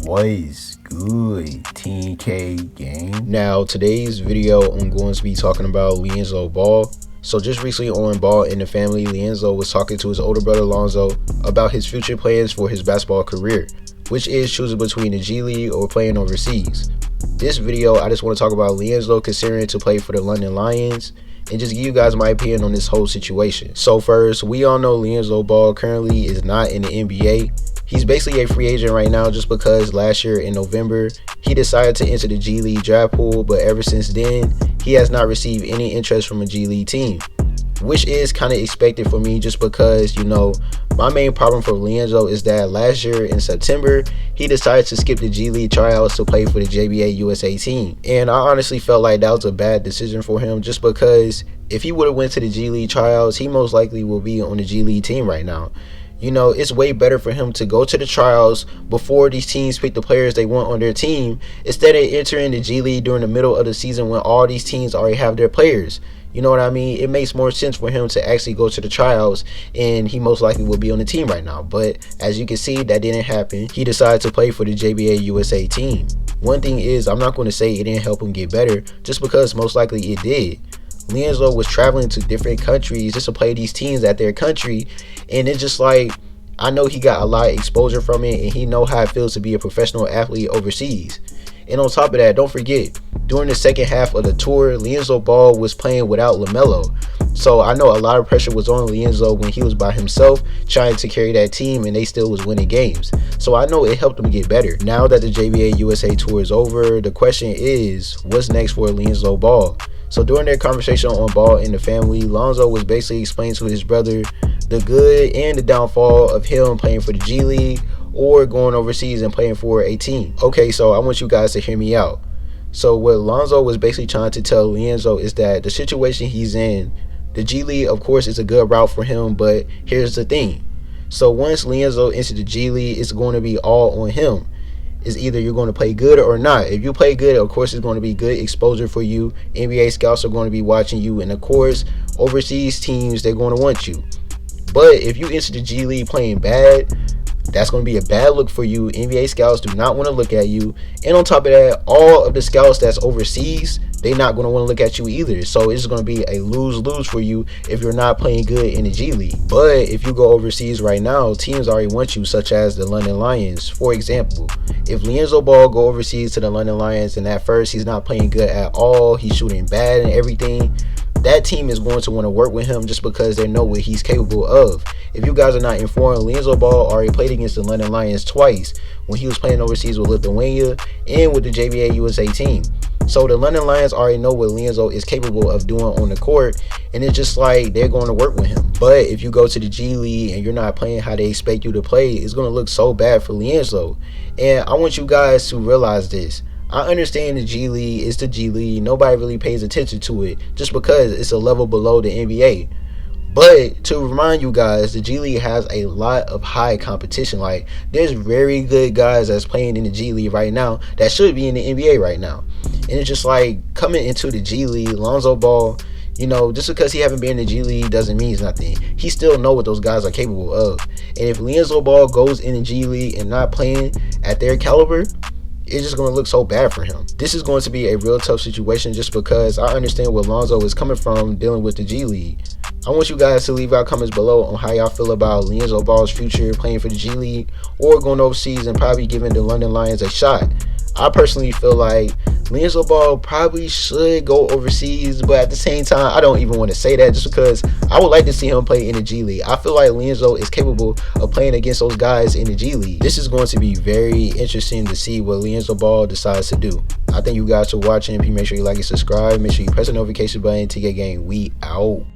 What is good, 10K gang? Now, today's video, I'm going to be talking about LiAngelo Ball. So just recently on Ball in the Family, LiAngelo was talking to his older brother Lonzo about his future plans for his basketball career, which is choosing between the G League or playing overseas. This video, I just want to talk about LiAngelo considering to play for the London Lions and just give you guys my opinion on this whole situation. So first, we all know LiAngelo Ball currently is not in the NBA. He's basically a free agent right now just because last year in November, he decided to enter the G League draft pool, but ever since then, he has not received any interest from a G League team, which is kind of expected for me just because, you know, my main problem for LiAngelo is that last year in September, he decided to skip the G League tryouts to play for the JBA USA team. And I honestly felt like that was a bad decision for him just because if he would have went to the G League tryouts, he most likely will be on the G League team right now. You know, it's way better for him to go to the trials before these teams pick the players they want on their team instead of entering the G League during the middle of the season when all these teams already have their players. You know what I mean? It makes more sense for him to actually go to the tryouts, and he most likely will be on the team right now. But as you can see, that didn't happen. He decided to play for the JBA USA team. One thing is, I'm not going to say it didn't help him get better just because most likely it did. LiAngelo was traveling to different countries just to play these teams at their country, and it's just like, I know he got a lot of exposure from it, and he know how it feels to be a professional athlete overseas. And on top of that, don't forget, during the second half of the tour, LiAngelo Ball was playing without LaMelo. So I know a lot of pressure was on LiAngelo when he was by himself trying to carry that team, and they still was winning games. So I know it helped him get better. Now that the JBA USA tour is over, the question is, what's next for LiAngelo Ball? So during their conversation on Ball in the Family, Lonzo was basically explaining to his brother the good and the downfall of him playing for the G League or going overseas and playing for a team. Okay, so I want you guys to hear me out. So what Lonzo was basically trying to tell LiAngelo is that the situation he's in, the G League, of course, is a good route for him, but here's the thing. So once LiAngelo enters the G League, it's going to be all on him. It's either you're going to play good or not. If you play good, of course, it's going to be good exposure for you. NBA scouts are going to be watching you, and of course, overseas teams, they're going to want you. But if you enter the G League playing bad, that's going to be a bad look for you. NBA scouts do not want to look at you. And on top of that, all of the scouts that's overseas, they're not going to want to look at you either. So it's going to be a lose-lose for you if you're not playing good in the G League. But if you go overseas right now, teams already want you, such as the London Lions. For example, if LiAngelo Ball go overseas to the London Lions and at first he's not playing good at all, he's shooting bad and everything, that team is going to want to work with him just because they know what he's capable of. If you guys are not informed, LiAngelo Ball already played against the London Lions twice when he was playing overseas with Lithuania and with the JBA USA team. So the London Lions already know what LiAngelo is capable of doing on the court, and it's just like they're going to work with him. But if you go to the G League and you're not playing how they expect you to play, it's going to look so bad for LiAngelo. And I want you guys to realize this. I understand the G League is the G League. Nobody really pays attention to it just because it's a level below the NBA. But to remind you guys, the G League has a lot of high competition. Like, there's very good guys that's playing in the G League right now that should be in the NBA right now. And it's just like, coming into the G League, Lonzo Ball, you know, just because he haven't been in the G League doesn't mean nothing. He still know what those guys are capable of. And if LiAngelo Ball goes in the G League and not playing at their caliber, it's just going to look so bad for him. This is going to be a real tough situation just because I understand where Lonzo is coming from dealing with the G League. I want you guys to leave out comments below on how y'all feel about LiAngelo Ball's future playing for the G League or going overseas and probably giving the London Lions a shot. I personally feel like LiAngelo Ball probably should go overseas, but at the same time, I don't even want to say that just because I would like to see him play in the G League. I feel like LiAngelo is capable of playing against those guys in the G League. This is going to be very interesting to see what LiAngelo Ball decides to do. I thank you guys for watching. Please make sure you like and subscribe. Make sure you press the notification button to get game. We out.